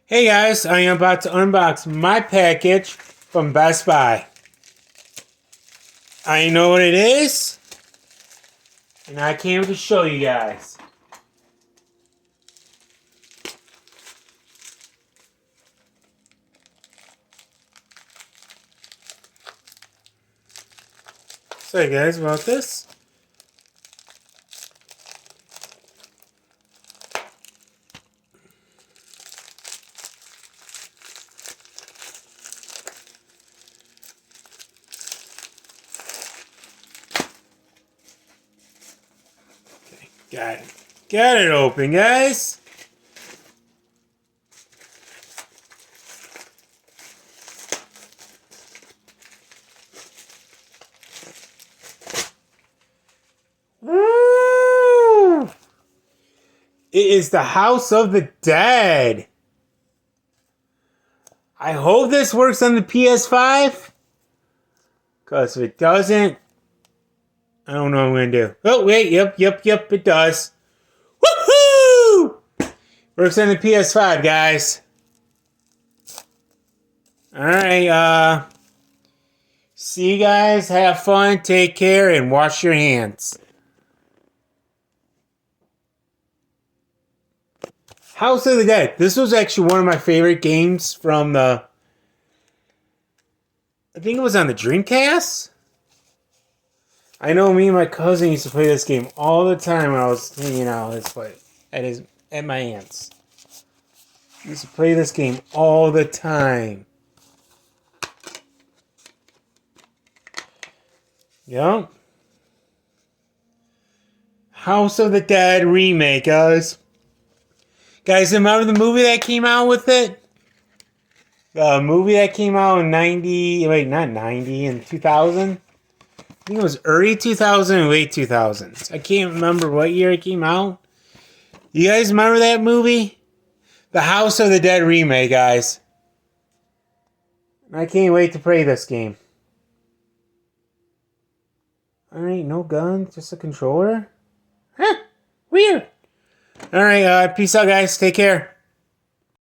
Hey guys, I am about to unbox my package from Best Buy. I know what it is, and I came to show you guys. Sorry guys about this. Okay, got it open, guys. Woo! It is the House of the Dead. I hope this works on the PS5. Because if it doesn't, I don't know what I'm going to do. Oh, wait. Yep, it does. Woohoo! Works on the PS5, guys. Alright, see you guys. Have fun. Take care. And wash your hands. House of the Dead. This was actually one of my favorite games from the... I think it was on the Dreamcast? I know me and my cousin used to play this game all the time when I was hanging out at my aunt's. We used to play this game all the time. Yep. House of the Dead remake, guys. Guys, remember the movie that came out with it? The movie that came out in 2000? I think it was early 2000 or late 2000s. I can't remember what year it came out. You guys remember that movie? The House of the Dead remake, guys. I can't wait to play this game. Alright, no gun, just a controller? Huh, weird. Alright, peace out, guys. Take care.